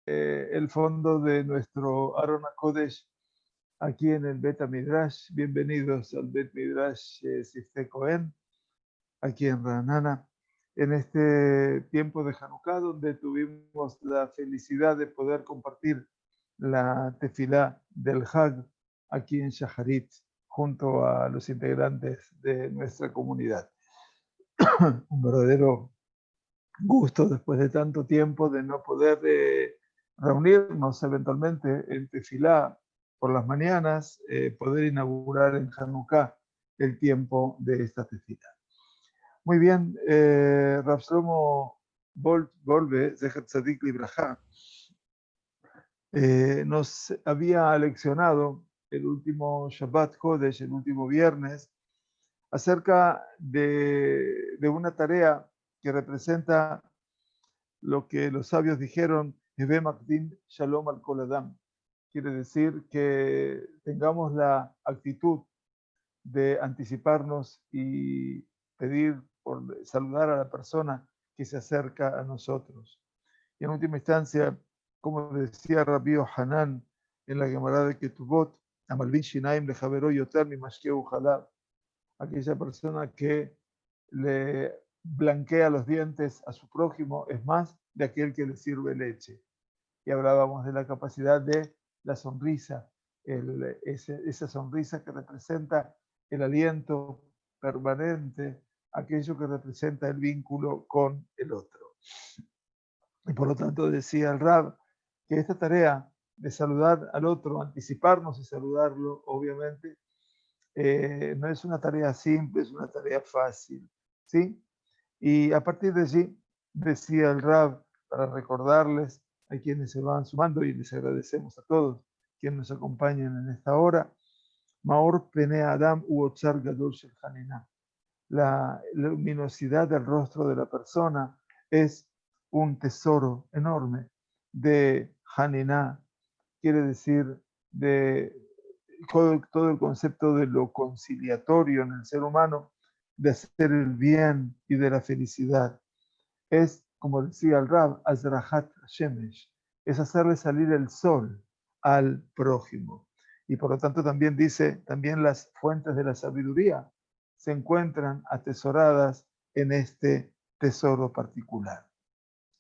el fondo de nuestro Aron HaKodesh aquí en el Bet Midrash. Bienvenidos al Bet Midrash Sifte Cohen, aquí en Ranana, en este tiempo de Hanukkah, donde tuvimos la felicidad de poder compartir la tefilá del Hag aquí en Shaharit, junto a los integrantes de nuestra comunidad. Un verdadero gusto después de tanto tiempo de no poder reunirnos eventualmente en tefilá por las mañanas, poder inaugurar en Hanukkah el tiempo de esta tefilá. Muy bien, Rav Shlomo Wolbe, Zecher Tzadik Libraja, nos había leccionado el último Shabbat Kodesh, el último viernes, acerca de una tarea que representa lo que los sabios dijeron, Heve Makdim Shalom al Kol Adam. Quiere decir que tengamos la actitud de anticiparnos y pedir por saludar a la persona que se acerca a nosotros. Y en última instancia, como decía Rabbi Hanan en la Gemara de Ketubot, Amalvin Shinaim lejaveró yoter mi mashkeu jalab, aquella persona que le blanquea los dientes a su prójimo es más de aquel que le sirve leche. Y hablábamos de la capacidad de la sonrisa, esa sonrisa que representa el aliento permanente, aquello que representa el vínculo con el otro. Y por lo tanto decía el Rab que esta tarea de saludar al otro, anticiparnos y saludarlo, obviamente, no es una tarea simple, es una tarea fácil, ¿sí? Y a partir de allí, decía el Rab, para recordarles a quienes se van sumando, y les agradecemos a todos quienes nos acompañan en esta hora, Maor Pene Adam Uotzar Gadol Shel Hanina. La luminosidad del rostro de la persona es un tesoro enorme de Hanina, quiere decir de todo el concepto de lo conciliatorio en el ser humano, de hacer el bien y de la felicidad. Es, como decía el Rab, Azrahat Shemesh, es hacerle salir el sol al prójimo. Y por lo tanto también dice, también las fuentes de la sabiduría se encuentran atesoradas en este tesoro particular.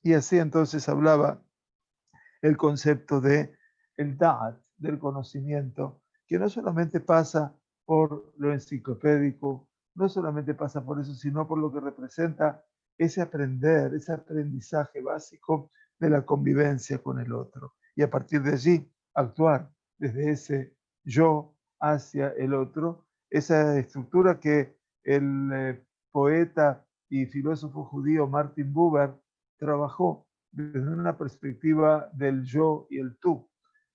Y así entonces hablaba el concepto de el Da'at, del conocimiento, que no solamente pasa por lo enciclopédico, no solamente pasa por eso, sino por lo que representa ese aprender, ese aprendizaje básico de la convivencia con el otro. Y a partir de allí, actuar desde ese yo hacia el otro, esa estructura que el poeta y filósofo judío Martin Buber trabajó desde una perspectiva del yo y el tú,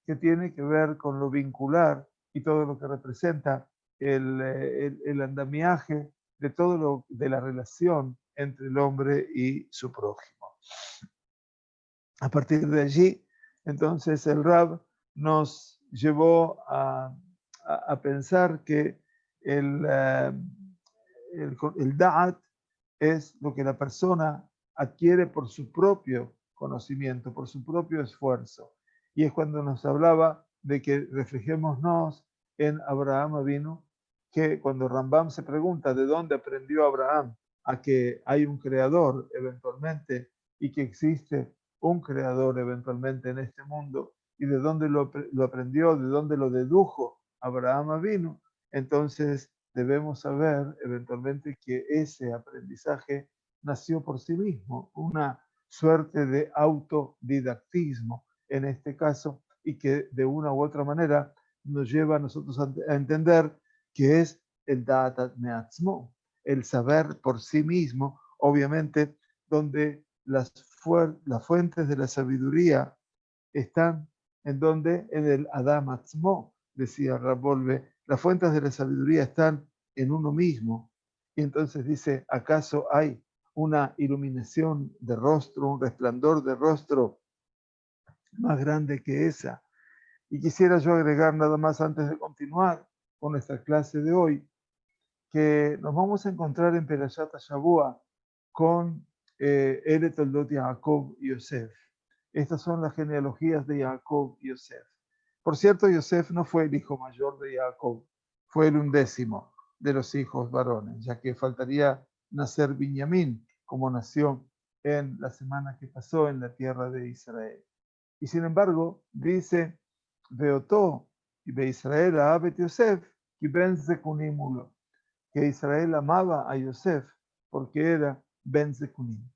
que tiene que ver con lo vincular y todo lo que representa el andamiaje de todo lo de la relación entre el hombre y su prójimo. A partir de allí, entonces el Rab nos llevó a pensar que el Da'at es lo que la persona adquiere por su propio conocimiento, por su propio esfuerzo. Y es cuando nos hablaba de que reflejémonos en Abraham Avinu, que cuando Rambam se pregunta de dónde aprendió Abraham a que hay un creador eventualmente y que existe un creador eventualmente en este mundo, y de dónde lo aprendió, de dónde lo dedujo Abraham Avinu, entonces debemos saber eventualmente que ese aprendizaje nació por sí mismo, una suerte de autodidactismo en este caso, y que de una u otra manera nos lleva a nosotros a entender que es el Da'at Me'atzmo, el saber por sí mismo, obviamente, donde las fuentes de la sabiduría están en donde en el Adam Atzmo, decía Rabolve, las fuentes de la sabiduría están en uno mismo. Y entonces dice, ¿acaso hay una iluminación de rostro, un resplandor de rostro más grande que esa? Y quisiera yo agregar nada más antes de continuar con nuestra clase de hoy, que nos vamos a encontrar en Perashat Shavua con Ere Toldot Yaakov y Yosef. Estas son las genealogías de Jacob y Yosef. Por cierto, Yosef no fue el hijo mayor de Jacob, fue el 11º de los hijos varones, ya que faltaría nacer Benjamín, como nació en la semana que pasó en la tierra de Israel. Y sin embargo, dice, Beotó y Be Israel a Abet Yosef, y Ben Zekunim Ulo, que Israel amaba a Yosef porque era Ben Zekunim.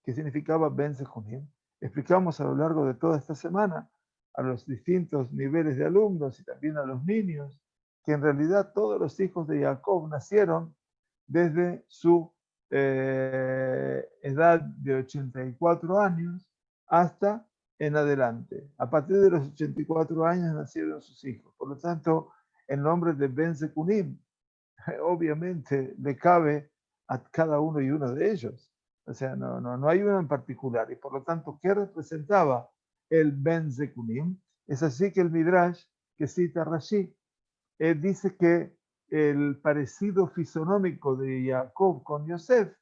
¿Qué significaba Ben Zekunim? Explicamos a lo largo de toda esta semana a los distintos niveles de alumnos y también a los niños que en realidad todos los hijos de Jacob nacieron desde su edad de 84 años hasta en adelante. A partir de los 84 años nacieron sus hijos. Por lo tanto, el nombre de Ben Zekunim obviamente le cabe a cada uno y uno de ellos. O sea, no hay uno en particular. Y por lo tanto, ¿qué representaba el Ben Zekunim? Es así que el Midrash que cita Rashi dice que el parecido fisonómico de Jacob con Yosef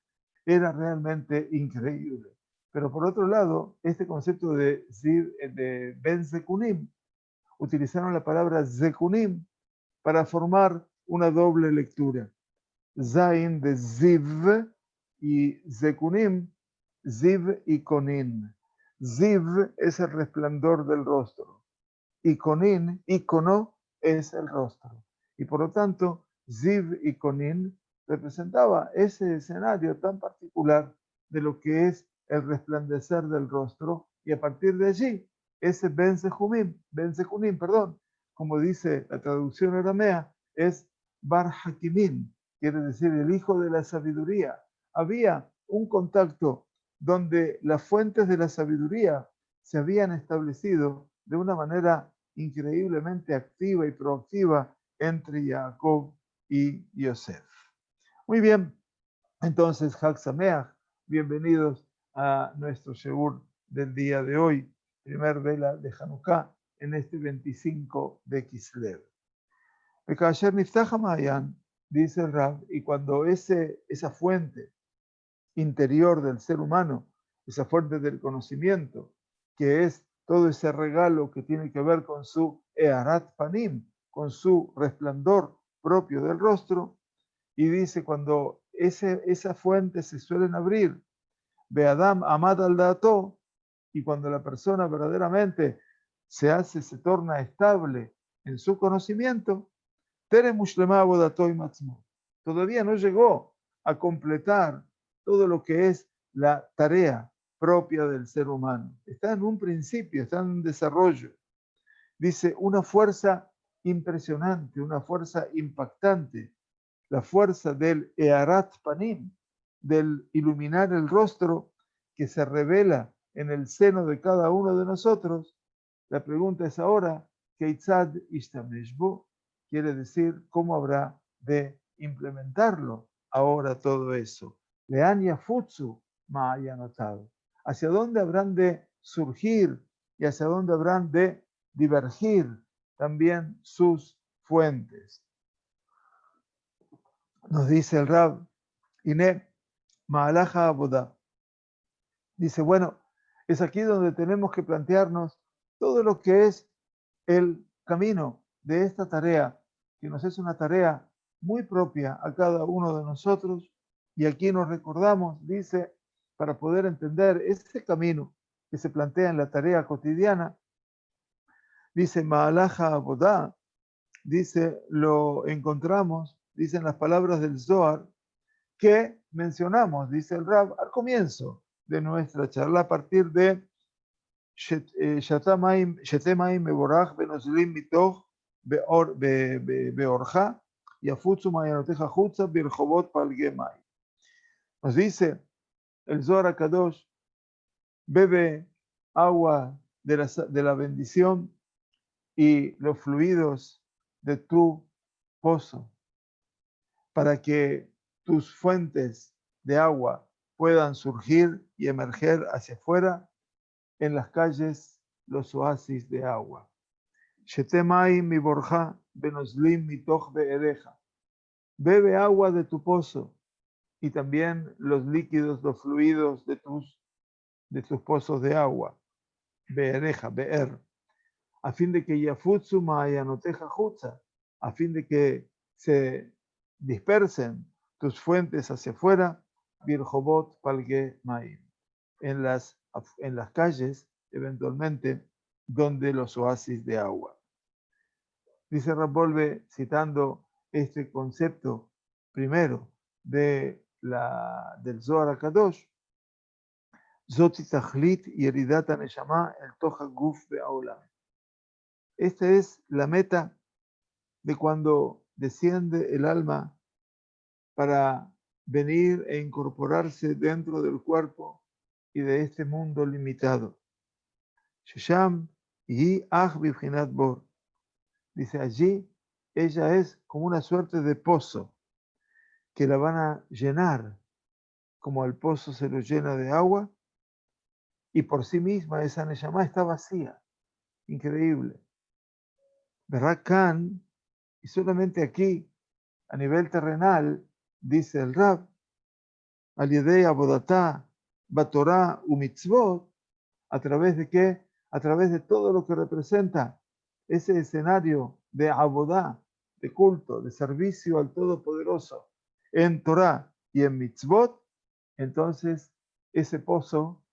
era realmente increíble. Pero por otro lado, este concepto de Ben Zekunim, utilizaron la palabra Zekunim para formar una doble lectura. Zain de Ziv y Zekunim, Ziv y Konin. Ziv es el resplandor del rostro. Y Konin, ícono, es el rostro. Y por lo tanto, Ziv y Konin representaba ese escenario tan particular de lo que es el resplandecer del rostro. Y a partir de allí, ese Ben Zekunim, perdón, como dice la traducción aramea, es Bar Hakimin, quiere decir el hijo de la sabiduría. Había un contacto donde las fuentes de la sabiduría se habían establecido de una manera increíblemente activa y proactiva entre Jacob y Yosef. Muy bien, entonces, Hag Sameach, bienvenidos a nuestro Sheur del día de hoy, primer vela de Hanukkah, en este 25 de Kislev. Bekasher Niftach HaMayan, dice el Rab, y cuando esa fuente interior del ser humano, esa fuente del conocimiento, que es todo ese regalo que tiene que ver con su Earat Panim, con su resplandor propio del rostro, y dice cuando esa fuente se suelen abrir, Beadam Amad al Dato, y cuando la persona verdaderamente se torna estable en su conocimiento, Tere Mushlema Abodato y Matzmo, todavía no llegó a completar todo lo que es la tarea propia del ser humano. Está en un principio, está en un desarrollo. Dice, una fuerza impresionante, una fuerza impactante, la fuerza del Earat Panim, del iluminar el rostro que se revela en el seno de cada uno de nosotros. La pregunta es ahora, Keitzad Ishtameshbo, quiere decir cómo habrá de implementarlo ahora todo eso. Leania Futsu ma haya notado. ¿Hacia dónde habrán de surgir y hacia dónde habrán de divergir también sus fuentes? Nos dice el Rab, Ine Maalaja Abodá. Dice, bueno, es aquí donde tenemos que plantearnos todo lo que es el camino de esta tarea, que nos es una tarea muy propia a cada uno de nosotros. Y aquí nos recordamos, dice, para poder entender ese camino que se plantea en la tarea cotidiana, dice Maalaja Abodá, dice, lo encontramos, dicen las palabras del Zohar, que mencionamos, dice el Rab, al comienzo de nuestra charla, a partir de Shetemaim Meborach Benozlim Mitoch Beorja y Afutsu Mayanoteja Jutza Birjobot Palgemai. Nos dice el Zohar Kadosh, bebe agua de la bendición y los fluidos de tu pozo para que tus fuentes de agua puedan surgir y emerger hacia afuera en las calles, los oasis de agua. Shetemai mi borja, benoslim mitoch beereja. Bebe agua de tu pozo y también los líquidos, los fluidos de tus pozos de agua. be'ereja, be'er, a fin de que yafutsu ma'ayanoteja jutza, a fin de que se dispersen tus fuentes hacia afuera, virjobot palge ma'im, en las calles, eventualmente, donde los oasis de agua. Dice Rabolve, citando este concepto primero del Zohar HaKadosh, Zoti Tachlit Yeridat HaNeshama El Toja Guf Be'aolam. Esta es la meta de cuando desciende el alma para venir e incorporarse dentro del cuerpo y de este mundo limitado. Shesham y Ach Bibhinat Bor. Dice allí, ella es como una suerte de pozo que la van a llenar, como el pozo se lo llena de agua, y por sí misma esa Neshama está vacía. Increíble. Verá Khan, y solamente aquí, a nivel terrenal, dice el Rab, Al-Yedei Abodatá, Batorá, Umitzvot, ¿a través de qué? A través de todo lo que representa ese escenario de abodá, de culto, de servicio al Todopoderoso, en Torah y en Mitzvot, entonces ese pozo,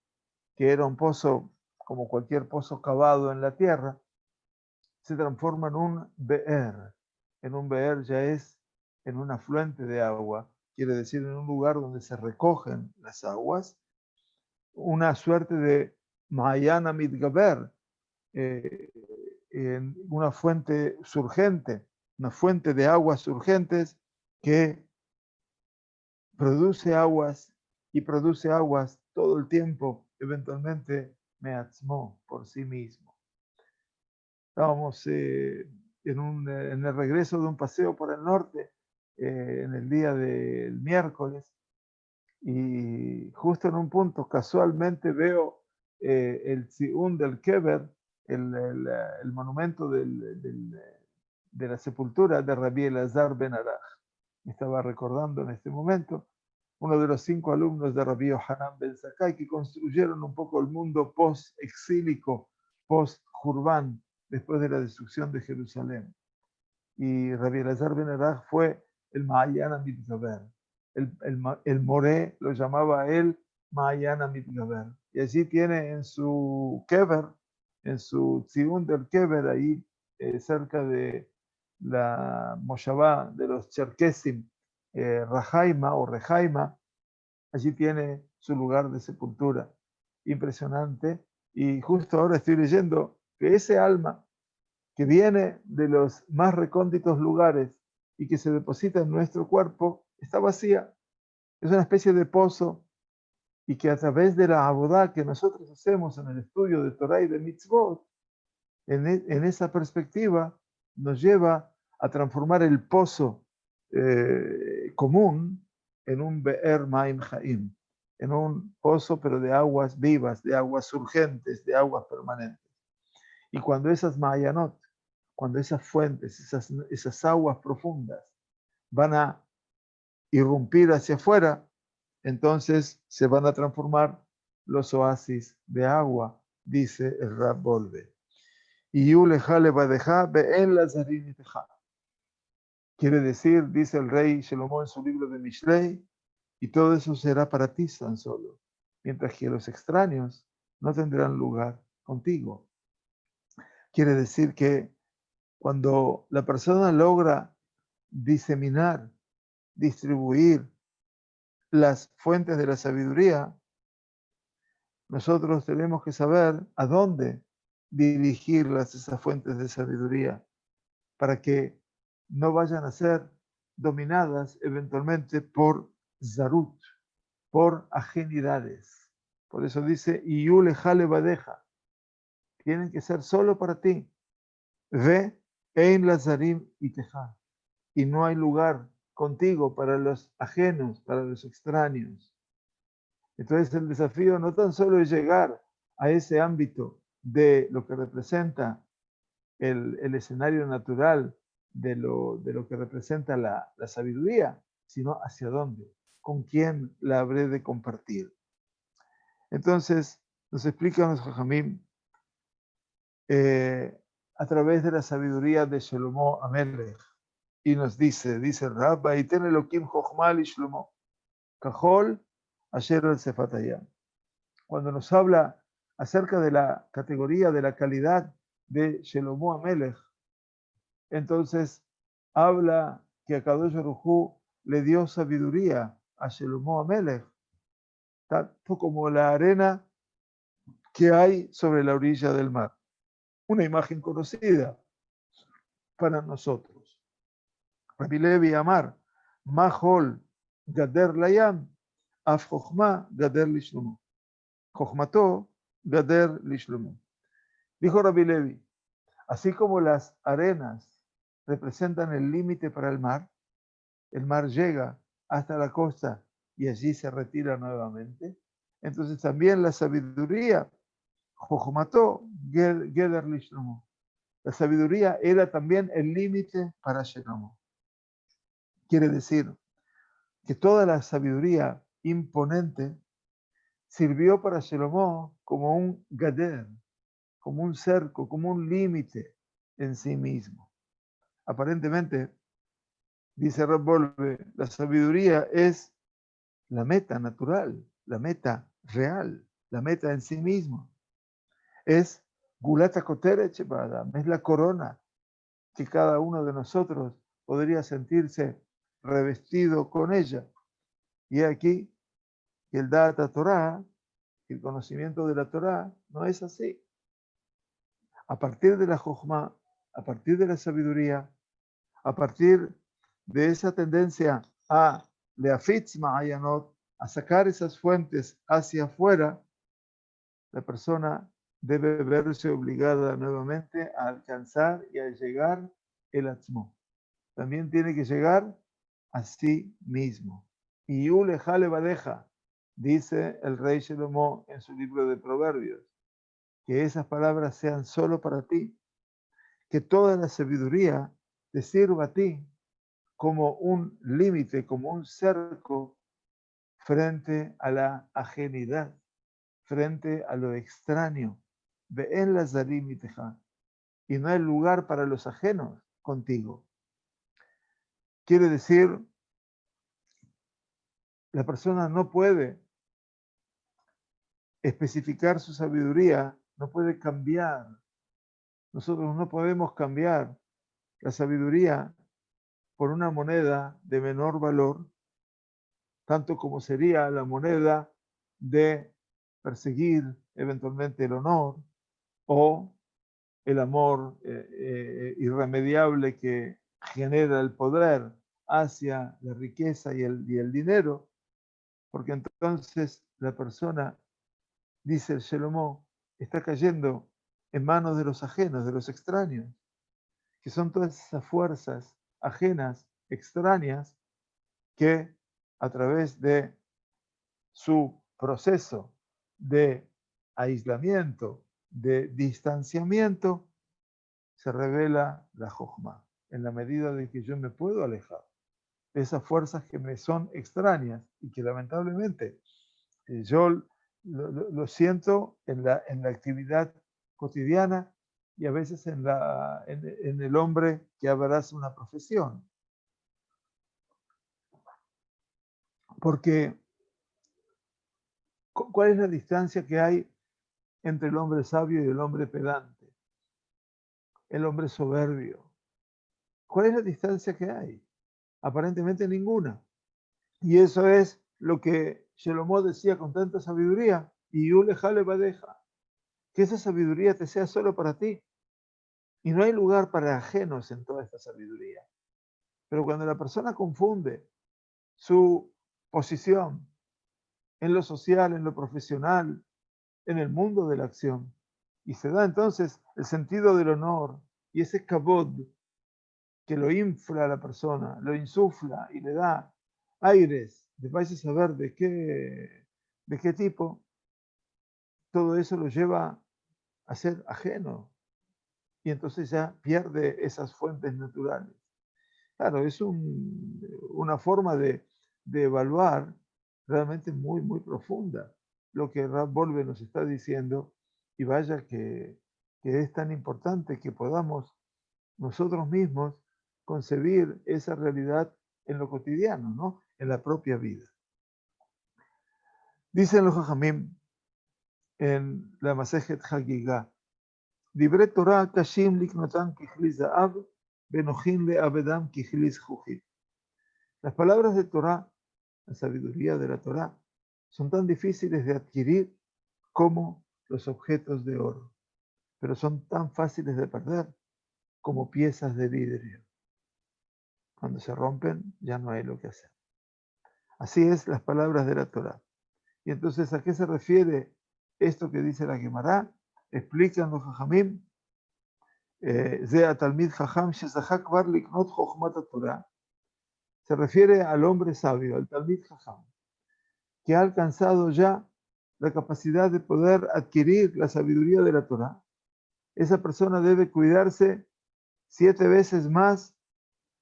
que era un pozo como cualquier pozo cavado en la tierra, se transforma en un be'er. En un be'er ya es en un afluente de agua, quiere decir en un lugar donde se recogen las aguas, una suerte de Mahayana Midgaber, en una fuente surgente, una fuente de aguas surgentes que produce aguas y produce aguas todo el tiempo, eventualmente meatzmo por sí mismo. Estábamos en el regreso de un paseo por el norte, en el día del miércoles, y justo en un punto casualmente veo el Ziun del Keber, el monumento de la sepultura de Rabbi Elazar Ben Araj. Estaba recordando en este momento uno de los 5 alumnos de Rabbi Yohanan Ben Zakkai que construyeron un poco el mundo post-exílico, post-Jurban, después de la destrucción de Jerusalén. Y Rabbi Elazar Ben Araj fue el Mahayana Mitgaber. El Moré lo llamaba él Mahayana Mitgaber. Y allí tiene en su Kever, en su Tziun del Kever, ahí cerca de la Moshavá de los Cherkesim, Rajaima o Rejaima, allí tiene su lugar de sepultura. Impresionante. Y justo ahora estoy leyendo que ese alma que viene de los más recónditos lugares y que se deposita en nuestro cuerpo, está vacía. Es una especie de pozo y que a través de la abodá que nosotros hacemos en el estudio de Torah y de Mitzvot, en esa perspectiva nos lleva a transformar el pozo común en un Be'er Maim Chaim, en un pozo pero de aguas vivas, de aguas urgentes, de aguas permanentes. Y cuando esas Mayanot, cuando esas fuentes, esas aguas profundas van a irrumpir hacia afuera, entonces se van a transformar los oasis de agua, dice el Rab Volve. Y quiere decir, dice el rey Shlomo en su libro de Mishlei, y todo eso será para ti tan solo, mientras que los extraños no tendrán lugar contigo. Quiere decir que cuando la persona logra diseminar, distribuir las fuentes de la sabiduría, nosotros tenemos que saber a dónde dirigirlas, esas fuentes de sabiduría, para que no vayan a ser dominadas eventualmente por zarut, por ajenidades. Por eso dice, Iyule jale badeja, tienen que ser solo para ti. Ve en lazarim y teja, y no hay lugar contigo para los ajenos, para los extraños. Entonces el desafío no tan solo es llegar a ese ámbito de lo que representa el escenario natural de lo que representa la sabiduría, sino hacia dónde, con quién la habré de compartir. Entonces nos explican los Jajamim a través de la sabiduría de Shlomo Amelech. Y nos dice el Rab, Vaiten Elohim Chochma li Shlomo, Kajol Asher al Sefatayam. Cuando nos habla acerca de la categoría, de la calidad de Shlomo Amelech, entonces habla que a Kadosh Baruj Hu le dio sabiduría a Shlomo Amelech, tanto como la arena que hay sobre la orilla del mar. Una imagen conocida para nosotros. Rabbi Levi Amar, Mahol Gader Layam, Af Chochma Gader Lishlomo. Chochmato Gader Lishlomo. Dijo Rabbi Levi, así como las arenas representan el límite para el mar llega hasta la costa y allí se retira nuevamente. Entonces también la sabiduría, Chochmato Gader Lishlomo. La sabiduría era también el límite para Shlomo. Quiere decir que toda la sabiduría imponente sirvió para Shlomo como un gader, como un cerco, como un límite en sí mismo. Aparentemente, dice Rab Wolbe, la sabiduría es la meta natural, la meta real, la meta en sí mismo. Es Gulata Koteret Shebadam, es la corona que cada uno de nosotros podría sentirse revestido con ella. Y aquí que el Data Torah, el conocimiento de la Torah, no es así. A partir de la Jochma, a partir de la sabiduría, a partir de esa tendencia a Leafitz Ma'ayanot, a sacar esas fuentes hacia afuera, la persona debe verse obligada nuevamente a alcanzar y a llegar el Atzmo. También tiene que llegar a sí mismo. Y Ulejale Badeja, dice el rey Shlomo en su libro de Proverbios, que esas palabras sean solo para ti, que toda la sabiduría te sirva a ti como un límite, como un cerco frente a la ajenidad, frente a lo extraño. Ve en la zarim y no hay lugar para los ajenos contigo. Quiere decir, la persona no puede especificar su sabiduría, no puede cambiar. Nosotros no podemos cambiar la sabiduría por una moneda de menor valor, tanto como sería la moneda de perseguir eventualmente el honor o el amor irremediable que genera el poder hacia la riqueza y el dinero, porque entonces la persona, dice el Shlomo, está cayendo en manos de los ajenos, de los extraños, que son todas esas fuerzas ajenas, extrañas, que a través de su proceso de aislamiento, de distanciamiento, se revela la Jochma, en la medida de que yo me puedo alejar de esas fuerzas que me son extrañas y que lamentablemente yo lo siento en la actividad cotidiana y a veces en el hombre que abraza una profesión. Porque, ¿cuál es la distancia que hay entre el hombre sabio y el hombre pedante? El hombre soberbio. ¿Cuál es la distancia que hay? Aparentemente ninguna. Y eso es lo que Shlomo decía con tanta sabiduría. Y Ulejale Badeja. Que esa sabiduría te sea solo para ti. Y no hay lugar para ajenos en toda esta sabiduría. Pero cuando la persona confunde su posición en lo social, en lo profesional, en el mundo de la acción, y se da entonces el sentido del honor y ese kabod que lo infla a la persona, lo insufla y le da aires de vais a saber de qué tipo, todo eso lo lleva a ser ajeno y entonces ya pierde esas fuentes naturales. Claro, es una forma de evaluar realmente muy, muy profunda lo que Rab Wolbe nos está diciendo, y vaya que que es tan importante que podamos nosotros mismos concebir esa realidad en lo cotidiano, ¿no? En la propia vida. Dicen los Jajamim en la Masejet Hagigah, Dibre Torah kashim liknotan kichli za'av, benochin le'abedam kichli zjujit. Las palabras de Torah, la sabiduría de la Torah, son tan difíciles de adquirir como los objetos de oro, pero son tan fáciles de perder como piezas de vidrio. Cuando se rompen, ya no hay lo que hacer. Así es las palabras de la Torah. Y entonces, ¿a qué se refiere esto que dice la Gemara? Explican los Jajamim, Zea Talmid Jajam Shezachak Bar Liknot Chochmat Torah. Se refiere al hombre sabio, al Talmid Jajam, que ha alcanzado ya la capacidad de poder adquirir la sabiduría de la Torah. Esa persona debe cuidarse 7 veces más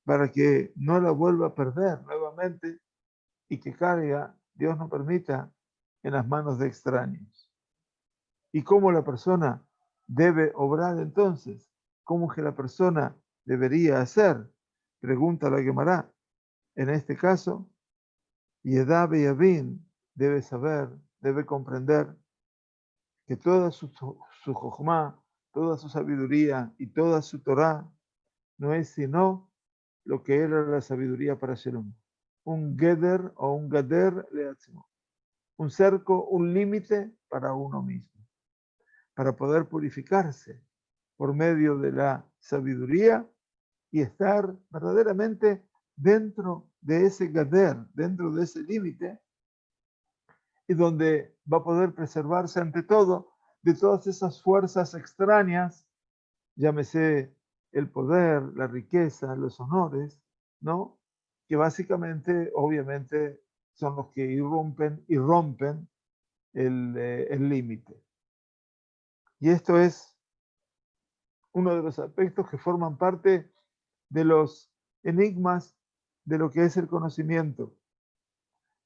para que no la vuelva a perder nuevamente y que caiga, Dios no permita, en las manos de extraños. ¿Y cómo la persona debe obrar entonces? ¿Cómo que la persona debería hacer? Pregunta la Gemara. En este caso, Yedá Beyavin debe saber, debe comprender que toda su jochma, toda su sabiduría y toda su Torah no es sino lo que era la sabiduría para Shalom. Un geder o un gader leatzmo. Un cerco, un límite para uno mismo. Para poder purificarse por medio de la sabiduría y estar verdaderamente dentro de ese gader, dentro de ese límite, y donde va a poder preservarse ante todo de todas esas fuerzas extrañas, llámese el poder, la riqueza, los honores, ¿no? Que básicamente, obviamente, son los que irrumpen y rompen el límite. Y esto es uno de los aspectos que forman parte de los enigmas de lo que es el conocimiento,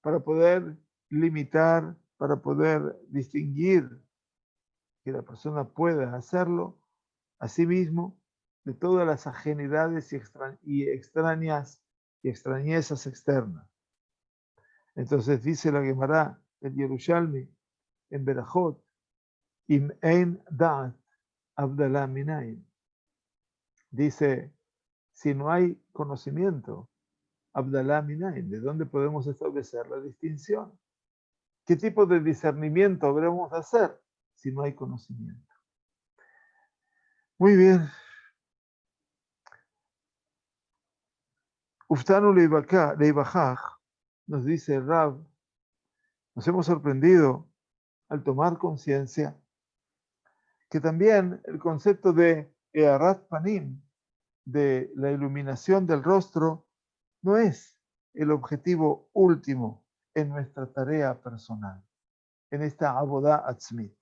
para poder limitar, para poder distinguir que la persona pueda hacerlo a sí mismo de todas las ajenidades y extrañezas externas. Entonces dice la Gemara en Yerushalmi, en Berajot, Im ein da'at abdalá minayin. Dice, si no hay conocimiento, abdalá minayin, ¿de dónde podemos establecer la distinción? ¿Qué tipo de discernimiento habremos de hacer si no hay conocimiento? Muy bien. Uftanu leibajaj, nos dice el Rab, nos hemos sorprendido al tomar conciencia que también el concepto de Earat Panim, de la iluminación del rostro, no es el objetivo último en nuestra tarea personal, en esta Abodá Atzmit.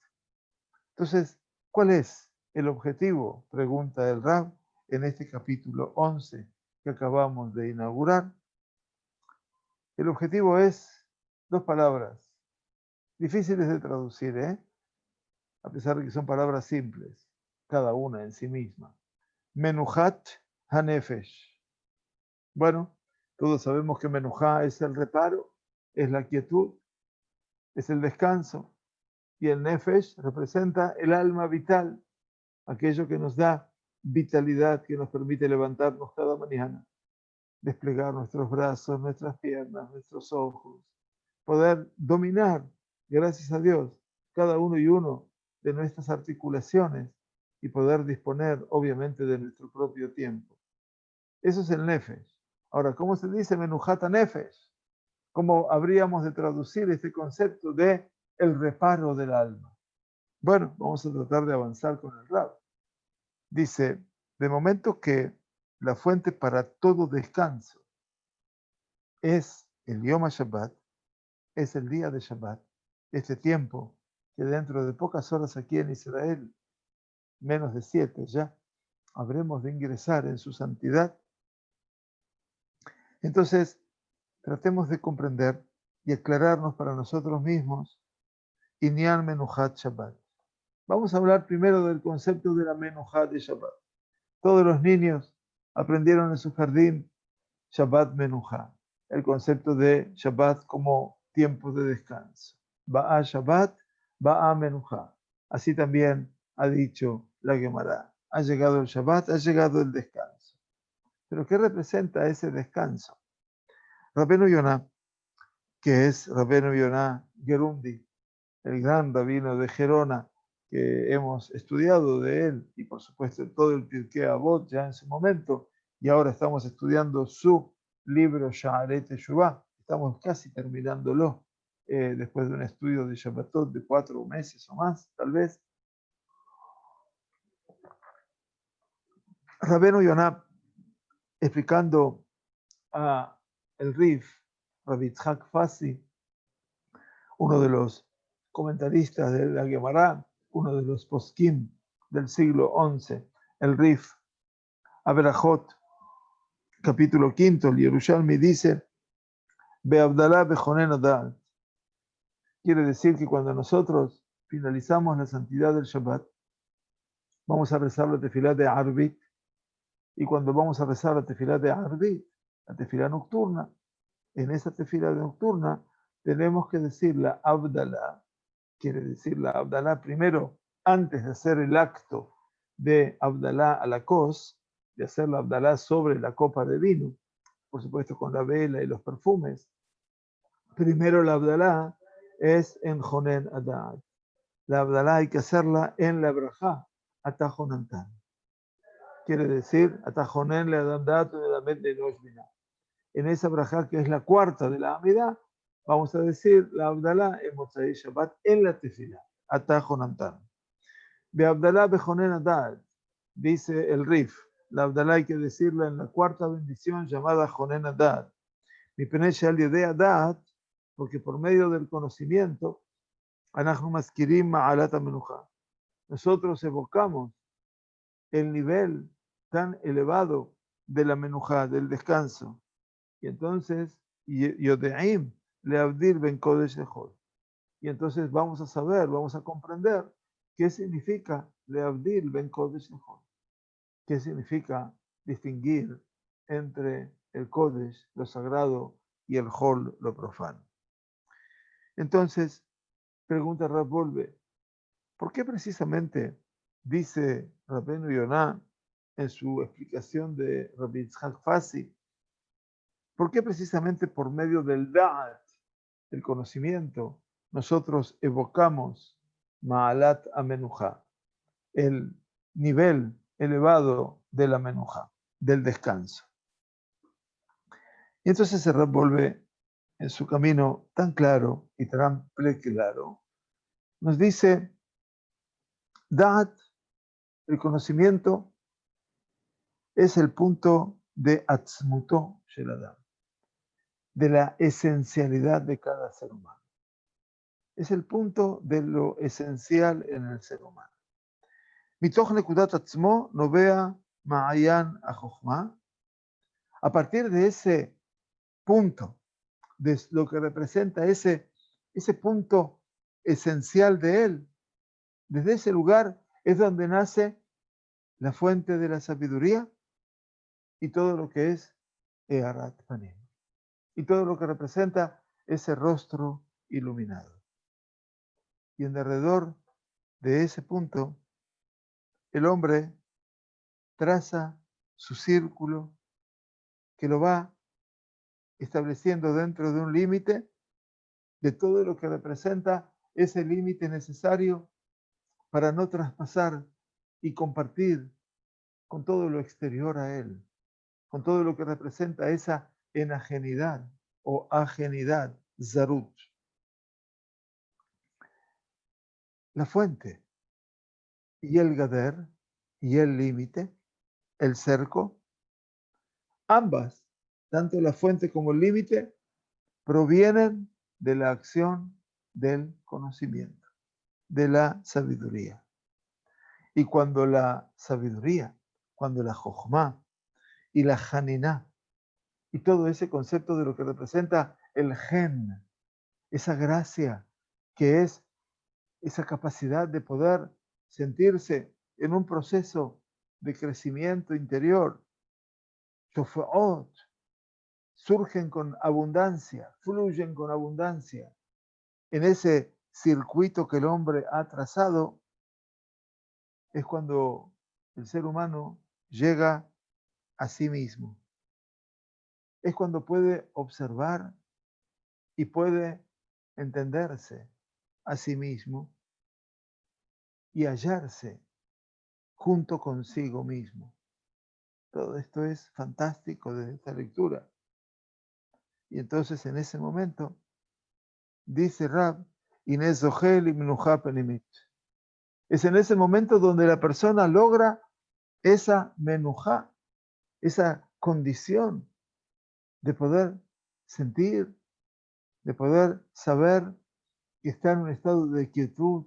Entonces, ¿cuál es el objetivo? Pregunta el Rab en este capítulo 11 que acabamos de inaugurar. El objetivo es 2 palabras, difíciles de traducir, a pesar de que son palabras simples, cada una en sí misma. Menuhat Hanefesh. Bueno, todos sabemos que Menujá es el reparo, es la quietud, es el descanso, y el Nefesh representa el alma vital, aquello que nos da vitalidad, que nos permite levantarnos cada mañana, desplegar nuestros brazos, nuestras piernas, nuestros ojos, poder dominar, gracias a Dios, cada uno y uno de nuestras articulaciones y poder disponer, obviamente, de nuestro propio tiempo. Eso es el Nefesh. Ahora, ¿cómo se dice Menujata Nefesh? ¿Cómo habríamos de traducir este concepto de el reparo del alma? Bueno, vamos a tratar de avanzar con el Rab. Dice, de momento que la fuente para todo descanso es el Yom HaShabbat, es el día de Shabbat, este tiempo que dentro de pocas horas aquí en Israel, menos de 7 ya, habremos de ingresar en su santidad. Entonces, tratemos de comprender y aclararnos para nosotros mismos Inyan Menuhat Shabbat. Vamos a hablar primero del concepto de la Menujá de Shabbat. Todos los niños aprendieron en su jardín Shabbat Menujá, el concepto de Shabbat como tiempo de descanso. Ba'a Shabbat, Ba'a Menujá. Así también ha dicho la Gemara. Ha llegado el Shabbat, ha llegado el descanso. ¿Pero qué representa ese descanso? Rabbeinu Yonah, que es Rabbeinu Yonah Gerundi, el gran rabino de Gerona, que hemos estudiado de él, y por supuesto todo el Pirkei Avot ya en su momento, y ahora estamos estudiando su libro Sha'arei Teshuvah, estamos casi terminándolo, después de un estudio de Shabbatot de 4 meses o más, tal vez. Rabbeinu Yonah, explicando a el Rif, Rabbi Yitzhak Fassi, uno de los comentaristas de la Gemara, uno de los poskim del siglo XI, el Rif, Aberajot, capítulo 5, el Yerushalmi dice, Be'abdalá bejonen adal. Quiere decir que cuando nosotros finalizamos la santidad del Shabbat, vamos a rezar la tefilá de Arbit, y cuando vamos a rezar la tefilá de Arbit, la tefilá nocturna, en esa tefilá nocturna tenemos que decir la Abdalá, quiere decir la Abdalá primero, antes de hacer el acto de Abdalá a la kos, de hacer la Abdalá sobre la copa de vino, por supuesto con la vela y los perfumes. Primero la Abdalá es en Jonen Adad. La Abdalá hay que hacerla en la Brajá, Atajonantan. Quiere decir, Atajonen le Adam Datu de la Med de Noshmina. En esa Brajá, que es la cuarta de la Amidá, vamos a decir la Abdalá en Motzai Shabbat en la Tefilá, Atajonantan. Be Abdalá bejonen Adad, dice el Rif. La Abdalá hay que decirla en la cuarta bendición llamada Jonen Adad. Mi penesha al de Adad, porque por medio del conocimiento, Anachnu maskirim ma'alat amenuja. Nosotros evocamos el nivel tan elevado de la menujá, del descanso. Y entonces, Yodeim le abdir ben kodesh lechol. Y entonces vamos a saber, vamos a comprender qué significa le abdir ben kodesh lechol. ¿Qué significa distinguir entre el kodesh, lo sagrado, y el hol, lo profano? Entonces, pregunta Rab Volve, ¿por qué precisamente dice Rabbeinu Yonah en su explicación de Rabbi Yitzhak Fassi? ¿Por qué precisamente por medio del Da'at, el conocimiento, nosotros evocamos Ma'alat Amenuja, el nivel elevado de la Amenuja, del descanso? Y entonces se revuelve en su camino tan claro y tan claro, nos dice, Da'at, el conocimiento, es el punto de Atzmuto Shel Adam, de la esencialidad de cada ser humano. Es el punto de lo esencial en el ser humano. Mitoch nekudat atzmo novea ma'ayan achochma. A partir de ese punto, de lo que representa ese punto esencial de él, desde ese lugar es donde nace la fuente de la sabiduría y todo lo que es Eharat Panim, y todo lo que representa ese rostro iluminado. Y en alrededor de ese punto, el hombre traza su círculo que lo va estableciendo dentro de un límite de todo lo que representa ese límite necesario para no traspasar y compartir con todo lo exterior a él, con todo lo que representa esa enajenidad o ajenidad, zarut. La fuente y el gader y el límite, el cerco, ambas, tanto la fuente como el límite, provienen de la acción del conocimiento, de la sabiduría. Y cuando la sabiduría, cuando la jochma y la janiná, y todo ese concepto de lo que representa el gen, esa gracia que es esa capacidad de poder sentirse en un proceso de crecimiento interior. Shofa'ot surgen con abundancia, fluyen con abundancia. En ese circuito que el hombre ha trazado es cuando el ser humano llega a sí mismo. Es cuando puede observar y puede entenderse a sí mismo y hallarse junto consigo mismo. Todo esto es fantástico desde esta lectura. Y entonces en ese momento, dice Rab, Inés Zohel y Menuja Penimit. Es en ese momento donde la persona logra esa menuja, esa condición de poder sentir, de poder saber que está en un estado de quietud,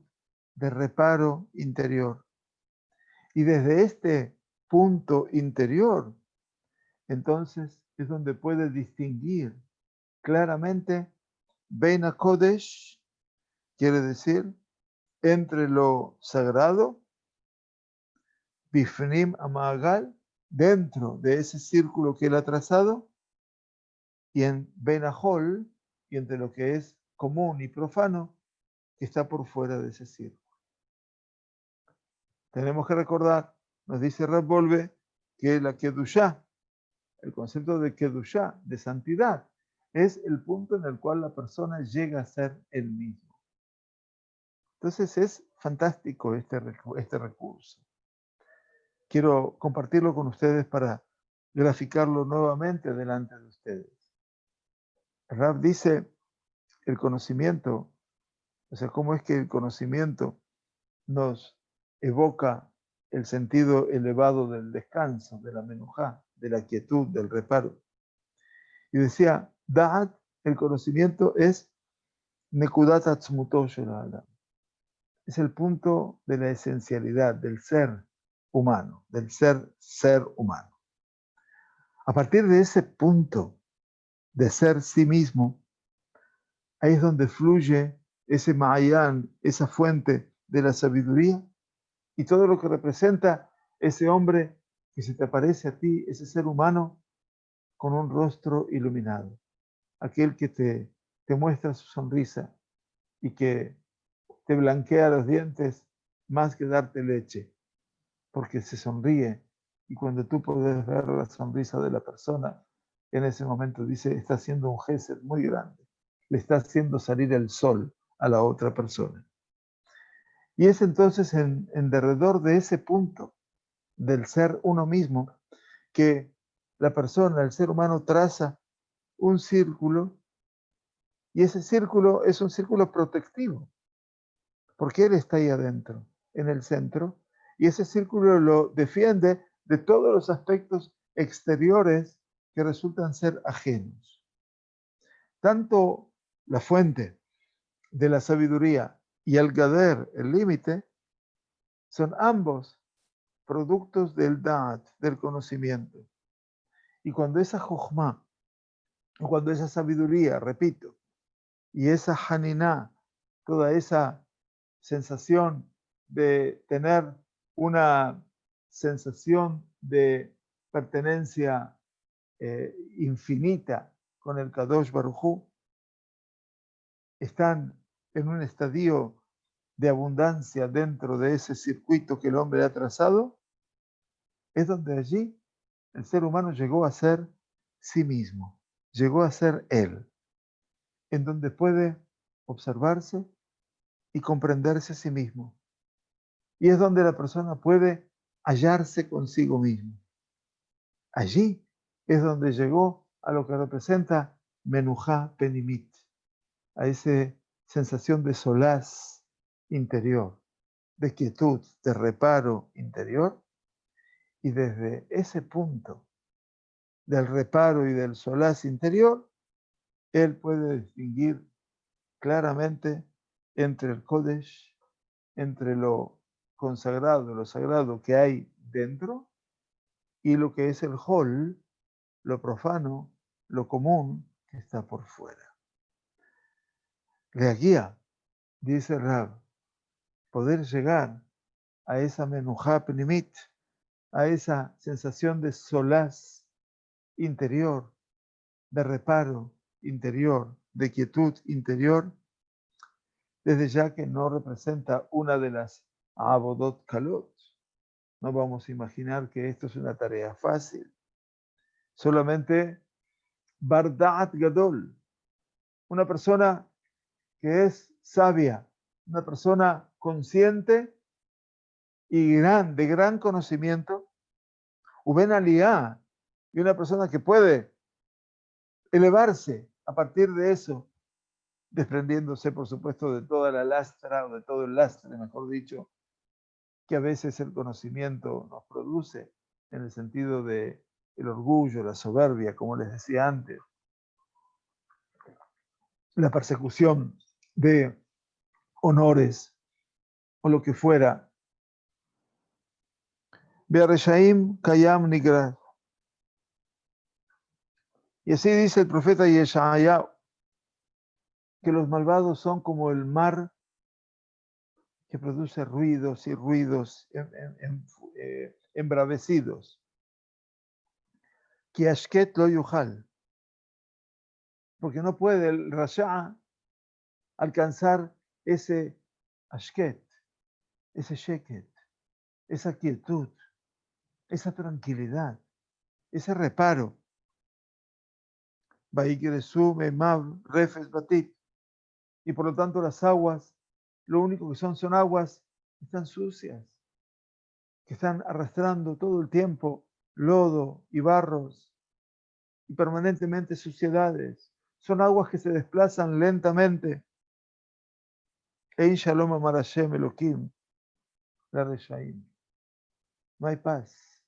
de reparo interior. Y desde este punto interior, entonces es donde puede distinguir claramente Beina Kodesh, quiere decir, entre lo sagrado, Bifnim Amagal, dentro de ese círculo que él ha trazado, y en Benahol, y entre lo que es común y profano, que está por fuera de ese círculo. Tenemos que recordar, nos dice Rab Volve, que la Kedushá, el concepto de Kedushá, de santidad, es el punto en el cual la persona llega a ser él mismo. Entonces es fantástico este recurso. Quiero compartirlo con ustedes para graficarlo nuevamente delante de ustedes. Rab dice, el conocimiento, o sea, cómo es que el conocimiento nos evoca el sentido elevado del descanso, de la menujá, de la quietud, del reparo. Y decía, Da'at, el conocimiento es Nekudat Atzmuto Shel Ha'adam. Es el punto de la esencialidad del ser humano, del ser humano. A partir de ese punto de ser sí mismo, ahí es donde fluye ese Ma'ayán, esa fuente de la sabiduría y todo lo que representa ese hombre que se te aparece a ti, ese ser humano con un rostro iluminado, aquel que te muestra su sonrisa y que te blanquea los dientes más que darte leche, porque se sonríe y cuando tú puedes ver la sonrisa de la persona, en ese momento dice, está haciendo un gesed muy grande, le está haciendo salir el sol a la otra persona. Y es entonces en derredor de ese punto del ser uno mismo que la persona, el ser humano, traza un círculo y ese círculo es un círculo protectivo, porque él está ahí adentro, en el centro, y ese círculo lo defiende de todos los aspectos exteriores que resultan ser ajenos. Tanto la fuente de la sabiduría y el gader, el límite, son ambos productos del da'at, del conocimiento. Y cuando esa jochma, cuando esa sabiduría, repito, y esa haniná, toda esa sensación de tener una sensación de pertenencia infinita con el Kadosh Baruj Hu, están en un estadio de abundancia dentro de ese circuito que el hombre ha trazado, es donde allí el ser humano llegó a ser sí mismo, llegó a ser él, en donde puede observarse y comprenderse a sí mismo. Y es donde la persona puede hallarse consigo mismo. Allí es donde llegó a lo que representa Menujá Penimit, a esa sensación de solaz interior, de quietud, de reparo interior. Y desde ese punto del reparo y del solaz interior, él puede distinguir claramente entre el Kodesh, entre lo consagrado, lo sagrado que hay dentro, y lo que es el Hol, lo profano, lo común que está por fuera. Le guía, dice Rab, poder llegar a esa menujá pnimit, a esa sensación de solaz interior, de reparo interior, de quietud interior, desde ya que no representa una de las abodot kalot. No vamos a imaginar que esto es una tarea fácil. Solamente Bardaat Gadol, una persona que es sabia, una persona consciente y de gran conocimiento, Uben Aliyah, y una persona que puede elevarse a partir de eso, desprendiéndose, por supuesto, de toda la lastra, o de todo el lastre, mejor dicho, que a veces el conocimiento nos produce, en el sentido de el orgullo, la soberbia, como les decía antes, la persecución de honores o lo que fuera. Be'areshaim kayam nigra. Y así dice el profeta Yeshayahu, que los malvados son como el mar que produce ruidos y ruidos embravecidos. Que ashket lo yuhal, porque no puede el rasha alcanzar ese ashket, ese sheket, esa quietud, esa tranquilidad, ese reparo. Y por lo tanto las aguas, lo único que son aguas, están sucias, que están arrastrando todo el tiempo lodo y barros y permanentemente suciedades. Son aguas que se desplazan lentamente. Ein shalom amar Hashem Elohim, la reshaim. No hay paz,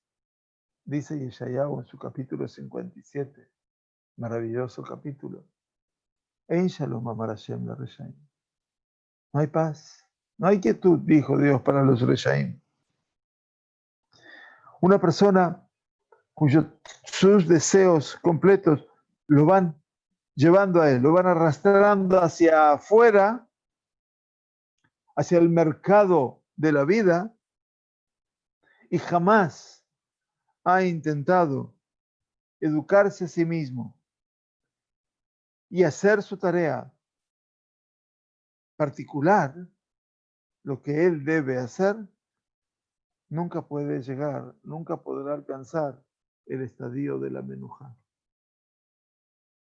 dice Yeshayahu en su capítulo 57. Maravilloso capítulo. Ein shalom amar Hashem la reshaim. No hay paz, no hay quietud, dijo Dios para los reshaim. Una persona sus deseos completos lo van llevando a él, lo van arrastrando hacia afuera, hacia el mercado de la vida, y jamás ha intentado educarse a sí mismo y hacer su tarea particular, lo que él debe hacer, nunca puede llegar, nunca podrá alcanzar el estadio de la menujá.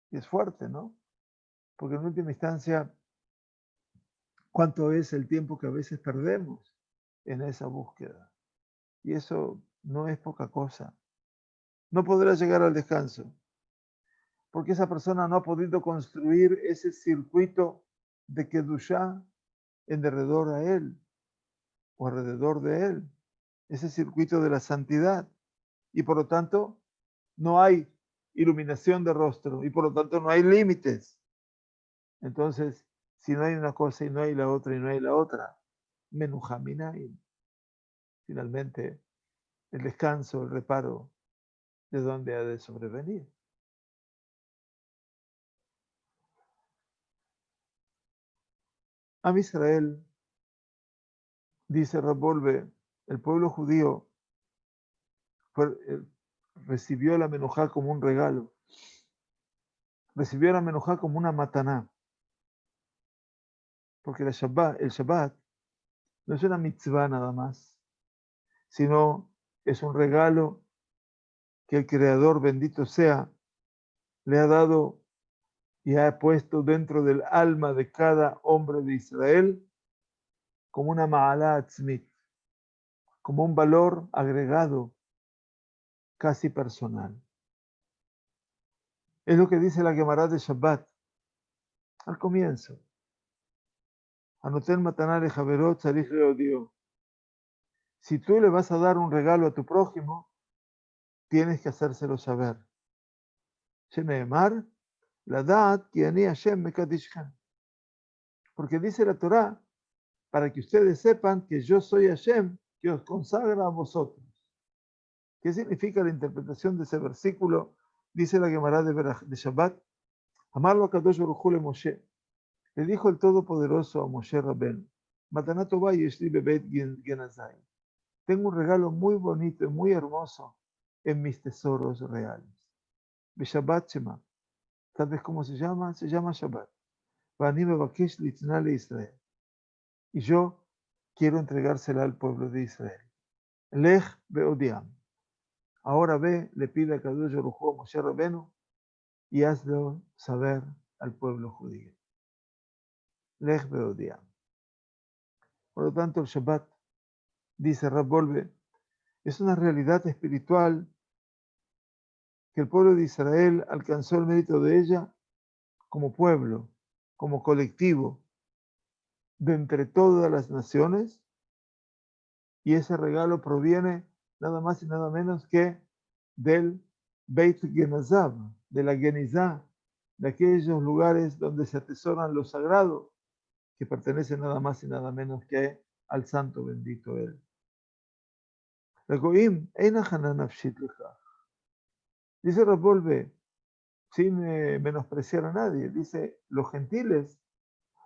Y es fuerte, ¿no? Porque en última instancia, ¿cuánto es el tiempo que a veces perdemos en esa búsqueda? Y eso no es poca cosa. No podrá llegar al descanso, porque esa persona no ha podido construir ese circuito de Kedushá en derredor a él, o alrededor de él, ese circuito de la santidad. Y por lo tanto, no hay iluminación de rostro, y por lo tanto no hay límites. Entonces, si no hay una cosa y no hay la otra y no hay la otra, menujaminay. Finalmente, el descanso, el reparo, ¿de dónde ha de sobrevenir? Am Israel, dice Rabolve, el pueblo judío recibió la menujá como un regalo, recibió la menujá como una mataná, porque el Shabbat no es una mitzvah nada más, sino es un regalo que el Creador, bendito sea, le ha dado y ha puesto dentro del alma de cada hombre de Israel como una ma'ala atzmit, como un valor agregado casi personal. Es lo que dice la Gemara de Shabbat al comienzo. Anoten matanare javerot tzarich leodio. Si tú le vas a dar un regalo a tu prójimo, tienes que hacérselo saber. Sheneemar, la dad ki ani Hashem mekadishchan. Porque dice la Torá, para que ustedes sepan que yo soy Hashem, que os consagra a vosotros. ¿Qué significa la interpretación de ese versículo? Dice la Gemara de Shabbat, amarlo a Kadosh Baruj Hu le Moshe. Le dijo el Todopoderoso a Moshe Rabben, Matanato va y bebet genazai. tengo un regalo muy bonito y muy hermoso en mis tesoros reales. Shabbat Shema. ¿Sabes cómo se llama? Se llama Shabbat. Vani mevakesh litna le Israel. Y yo quiero entregársela al pueblo de Israel. Lech beodiam. Ahora ve, le pide a Kadosh Baruj Hu a Moshe Rabenu y hazlo saber al pueblo judío. Lech beodiam. Por lo tanto, el Shabbat, dice Rab Wolbe, es una realidad espiritual que el pueblo de Israel alcanzó el mérito de ella como pueblo, como colectivo, de entre todas las naciones, y ese regalo proviene nada más y nada menos que del Beit Genazab, de la Genizá, de aquellos lugares donde se atesoran lo sagrado, que pertenece nada más y nada menos que al santo bendito él. Dice Rab Wolbe, sin menospreciar a nadie, dice, los gentiles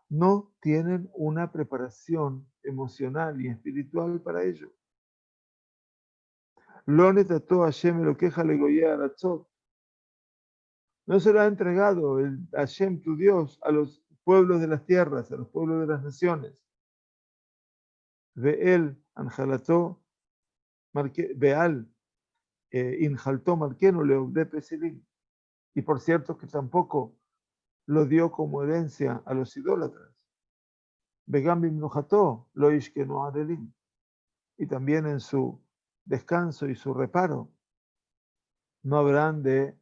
no tienen una preparación emocional y espiritual para ello. No se lo ha entregado el Hashem, tu Dios, a los pueblos de las tierras, a los pueblos de las naciones. Ve'el anjalató, ve'al injaltó marqueno leobde pesilim. Y por cierto que tampoco lo dio como herencia a los idólatras. Vegam bimnujató lo ishkenu adelim. Y también en su descanso y su reparo no habrán de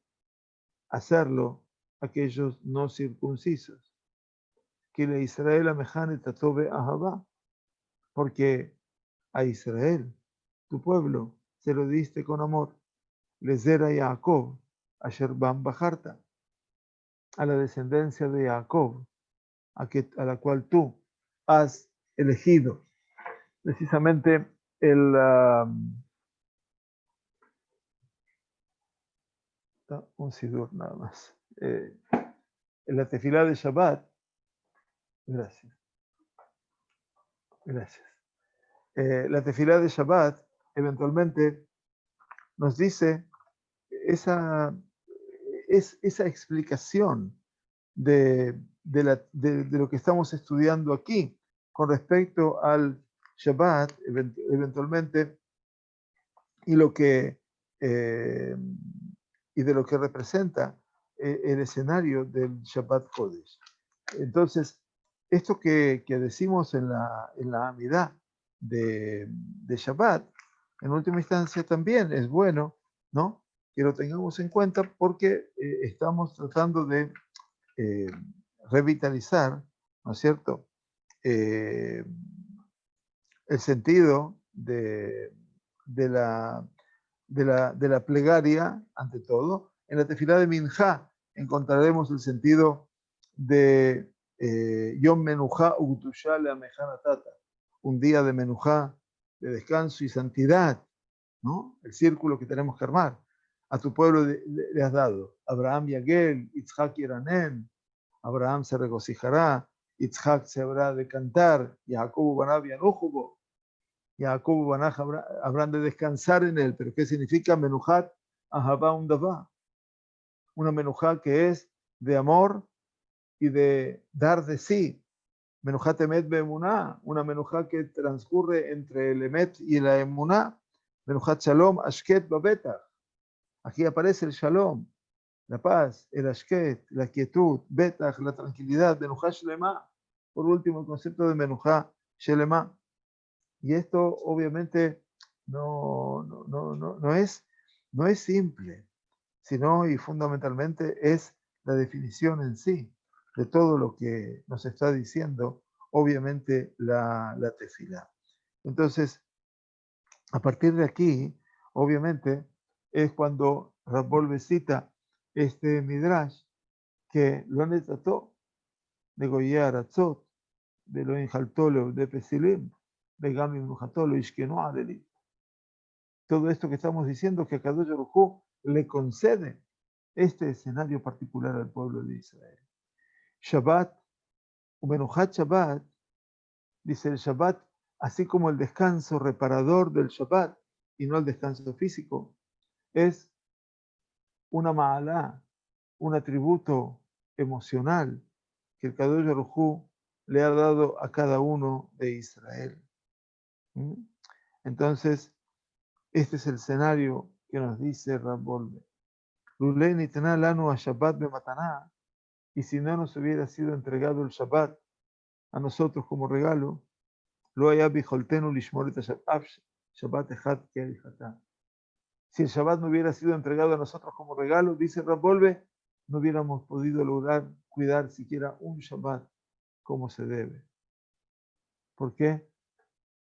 hacerlo aquellos no circuncisos. Que le Israel amejane tatobe ahaba, porque a Israel, tu pueblo, se lo diste con amor. Le zera Jacob, asher bam bajarta, a la descendencia de Jacob, a la cual tú has elegido. Precisamente el un sidur nada más. En la tefilá de Shabbat, gracias. La tefilá de Shabbat eventualmente nos dice esa explicación de lo que estamos estudiando aquí con respecto al Shabbat eventualmente y de lo que representa el escenario del Shabbat Kodesh. Entonces, esto que decimos en la Amidá de Shabbat, en última instancia también es bueno, ¿no?, que lo tengamos en cuenta porque estamos tratando de revitalizar, ¿no es cierto?, el sentido de la plegaria, ante todo. En la tefilá de Minjá encontraremos el sentido de Yom Menujá Ugdusha Leamejá Tata, un día de Menujá, de descanso y santidad, ¿no? El círculo que tenemos que armar. A tu pueblo le has dado Abraham y Agel, Yitzhak y Ranen. Abraham se regocijará, Yitzhak se habrá de cantar, Jacob Banab y Anújubo. Jacob y Banaj habrán de descansar en él. ¿Pero qué significa Menujat Ahabá Undavá? Una Menujá que es de amor y de dar de sí. Menujat Emet Beemuná, una Menujá que transcurre entre el Emet y la Emuná. Menujat Shalom Ashket Babetach. Aquí aparece el Shalom, la paz, el Ashket, la quietud, Betach, la tranquilidad, Menujá Shlema. Por último, el concepto de Menujá Shlema. Y esto obviamente no es simple, sino y fundamentalmente es la definición en sí de todo lo que nos está diciendo, obviamente, la tefilá. Entonces, a partir de aquí, obviamente, es cuando Rab Wolbe cita este Midrash que lo netrató de Goyea Aratzot, de lo injaltolo de Pesilim, de Gami Mujatolo, Ishkenu Adeli. Todo esto que estamos diciendo que a Kadosh Baruj Hu le concede este escenario particular al pueblo de Israel. Shabbat, Umenuchat Shabbat, dice el Shabbat, así como el descanso reparador del Shabbat y no el descanso físico, es una ma'alá, un atributo emocional que el Kadosh Baruj Hu le ha dado a cada uno de Israel. ¿Mm? Entonces, este es el escenario que nos dice Rambolbe. Lulei nitna lanu a Shabbat bemataná, y si no nos hubiera sido entregado el Shabbat a nosotros como regalo, lo haya bijoltenu lishmor et Shabbat echad ke'elichatá. Si el Shabbat no hubiera sido entregado a nosotros como regalo, dice Rambolbe, no hubiéramos podido lograr cuidar siquiera un Shabbat como se debe. ¿Por qué?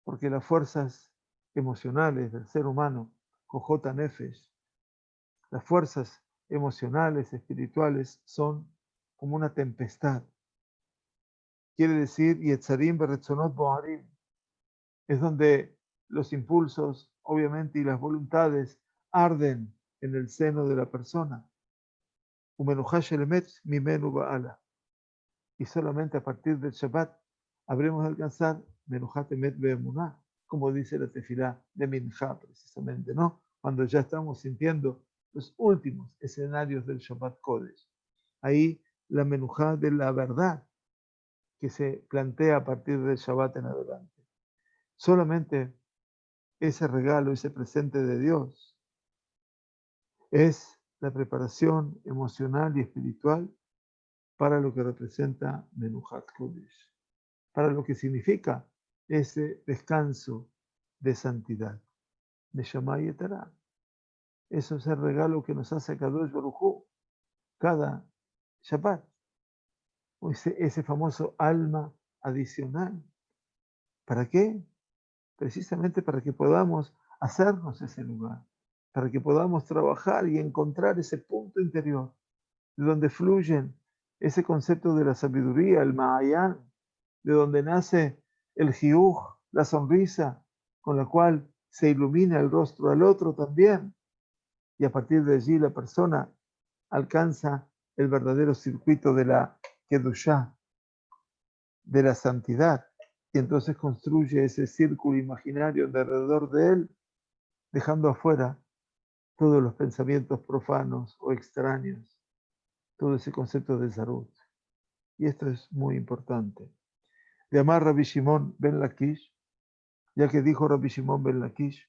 Porque las fuerzas emocionales del ser humano, Kojota Nefesh, las fuerzas emocionales, espirituales, son como una tempestad. Quiere decir, Yetzarim Beretzonot Boharim, es donde los impulsos, obviamente, y las voluntades arden en el seno de la persona. Umenuhash Elemet Mimenu Ba'ala. Y solamente a partir del Shabbat habremos de alcanzar Menuhat Emet Be'emunah, como dice la tefilá de Minjá, precisamente, ¿no? Cuando ya estamos sintiendo los últimos escenarios del Shabbat Kodesh. Ahí la Menujá de la verdad que se plantea a partir del Shabbat en adelante. Solamente ese regalo, ese presente de Dios, es la preparación emocional y espiritual para lo que representa Menuhat Kodesh, para lo que significa ese descanso de santidad. Neshama Yeterá. Eso es el regalo que nos hace Kadosh Baruj Hu cada Shabbat. Ese famoso alma adicional. ¿Para qué? Precisamente para que podamos hacernos ese lugar, para que podamos trabajar y encontrar ese punto interior, de donde fluyen ese concepto de la sabiduría, el Mahayán, de donde nace el jiuj, la sonrisa, con la cual se ilumina el rostro al otro también. Y a partir de allí la persona alcanza el verdadero circuito de la Kedushá, de la santidad, y entonces construye ese círculo imaginario alrededor de él, dejando afuera todos los pensamientos profanos o extraños, todo ese concepto de Zarut. Y esto es muy importante. De amar Rabbi Shimon ben Lakish, ya que dijo Rabbi Shimon ben Lakish,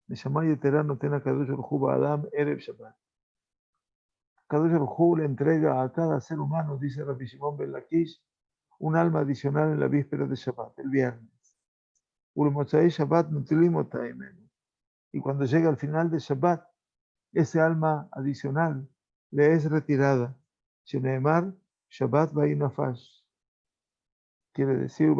Neshama Yetera noten a Kadosh Baruj Hu Adam Erev Shabbat. Kadosh Baruj Hu le entrega a cada ser humano, dice Rabbi Shimon ben Lakish, un alma adicional en la víspera de Shabbat, el viernes. Shabbat y cuando llega al final de Shabbat, ese alma adicional le es retirada. Sheneemar Shabbat Nafash. Quiere decir,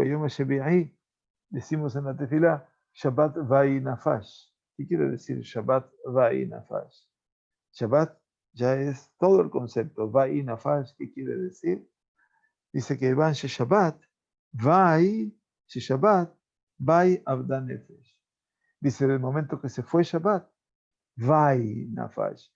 decimos en la tefilá, Shabbat Nafash. ¿Qué quiere decir Shabbat Nafash? Shabbat ya es todo el concepto. Nafash, ¿qué quiere decir? Dice que Van Shabbat, Shabbat, Abdan Nefesh. Dice, del momento que se fue Shabbat, Nafash.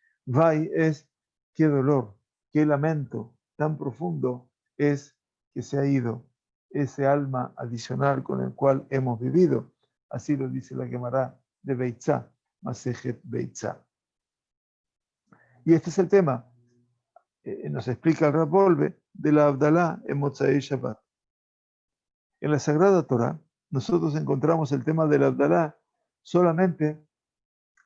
Es qué dolor, qué lamento tan profundo es que se ha ido ese alma adicional con el cual hemos vivido. Así lo dice la Gemara de Beitzá, Masejet Beitzá. Y este es el tema. Nos explica el Rav Wolbe de la Abdalá en Motzai Shabbat. En la Sagrada Torah, nosotros encontramos el tema de la Abdalá solamente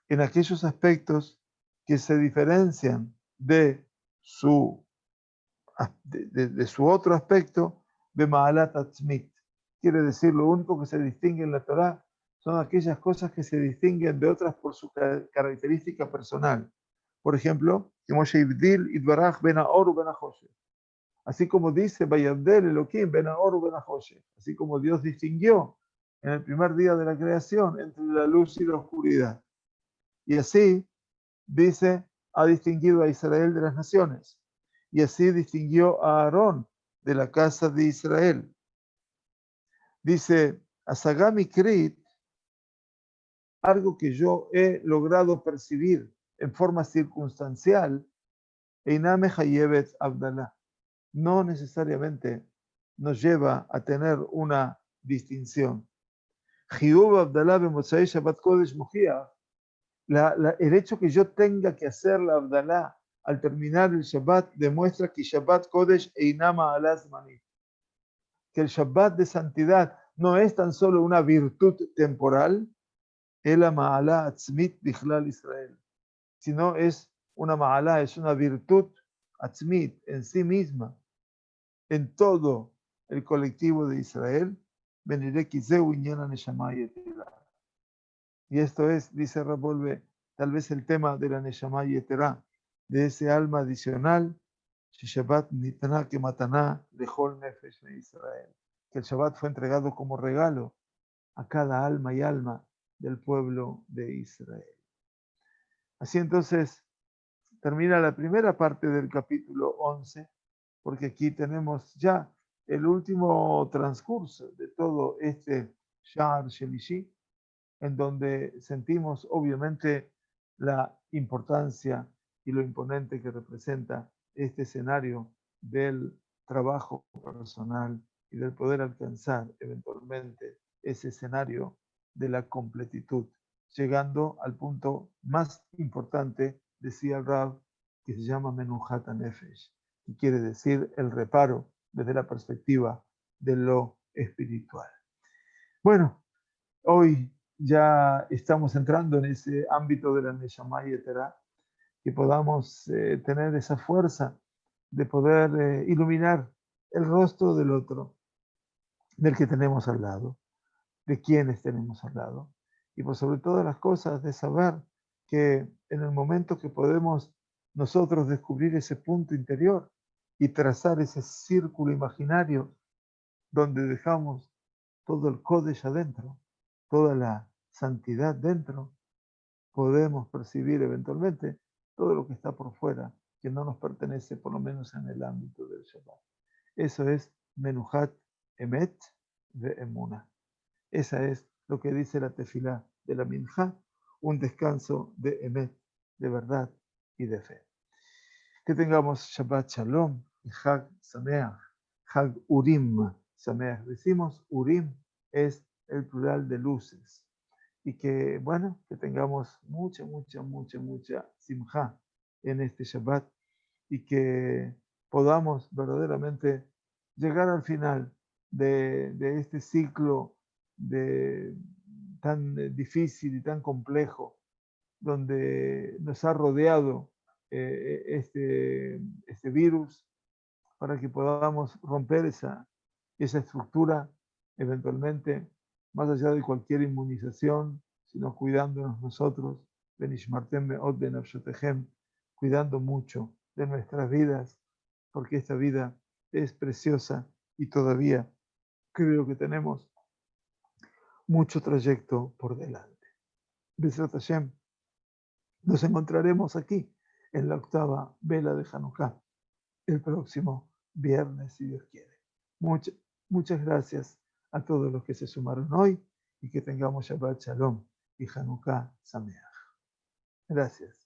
en aquellos aspectos que se diferencian de su otro aspecto, de Ma'alat Atzmit. Quiere decir, lo único que se distingue en la Torah son aquellas cosas que se distinguen de otras por su característica personal. Por ejemplo, así como dice Vayabdel Elohim ben Haor ben HaChoshech, así como Dios distinguió en el primer día de la creación entre la luz y la oscuridad. Y así, dice, ha distinguido a Israel de las naciones. Y así distinguió a Aarón de la casa de Israel. Dice, Asagami Krit, algo que yo he logrado percibir en forma circunstancial, Einame Hayevet Abdalá, no necesariamente nos lleva a tener una distinción. Jiyuv Abdalá b'Motzai Shabbat Kodesh Mojiach. El hecho que yo tenga que hacer la Abdalá al terminar el Shabbat demuestra que Shabbat Kodesh einama alazmani, que el Shabbat de santidad no es tan solo una virtud temporal, el ma'ala atzmit bichlal Israel, sino es una ma'ala, es una virtud atzmit en sí misma, en todo el colectivo de Israel. Beniré kizeu inyan neshama yetera. Y esto es, dice Rabolve, tal vez el tema de la neshama yetera, de ese alma adicional, Shabbat nitna que mataná lechol nefesh de Israel, que el Shabbat fue entregado como regalo a cada alma y alma del pueblo de Israel. Así entonces termina la primera parte del capítulo 11, porque aquí tenemos ya el último transcurso de todo este Sha'ar Shelishi, en donde sentimos obviamente la importancia y lo imponente que representa este escenario del trabajo personal y del poder alcanzar eventualmente ese escenario de la completitud, llegando al punto más importante, decía el Rab, que se llama Menuhat Nefesh, que quiere decir el reparo desde la perspectiva de lo espiritual. Bueno, hoy ya estamos entrando en ese ámbito de la Neshama Yetera, que podamos tener esa fuerza de poder iluminar el rostro del otro, del que tenemos al lado, de quienes tenemos al lado, y por sobre todas las cosas de saber que en el momento que podemos nosotros descubrir ese punto interior y trazar ese círculo imaginario donde dejamos todo el Kodesh adentro, toda la santidad dentro, podemos percibir eventualmente todo lo que está por fuera, que no nos pertenece, por lo menos en el ámbito del Shabbat. Eso es Menuhat Emet de Emuna. Esa es lo que dice la tefilá de la Minjá, un descanso de Emet, de verdad y de fe. Que tengamos Shabbat Shalom y Hag Sameach, Hag Urim Sameach. Decimos Urim es el plural de luces. Y que, bueno, que tengamos mucha simjá en este Shabbat y que podamos verdaderamente llegar al final de este ciclo tan difícil y tan complejo, donde nos ha rodeado este virus, para que podamos romper esa estructura eventualmente, más allá de cualquier inmunización, sino cuidándonos nosotros, Benishmartem Me'od Benafshotehem, cuidando mucho de nuestras vidas, porque esta vida es preciosa y todavía creo que tenemos mucho trayecto por delante. Besrat Hashem, nos encontraremos aquí en la octava vela de Hanukkah el próximo viernes, si Dios quiere. Muchas gracias a todos los que se sumaron hoy y que tengamos Shabbat Shalom y Hanukkah Sameach. Gracias.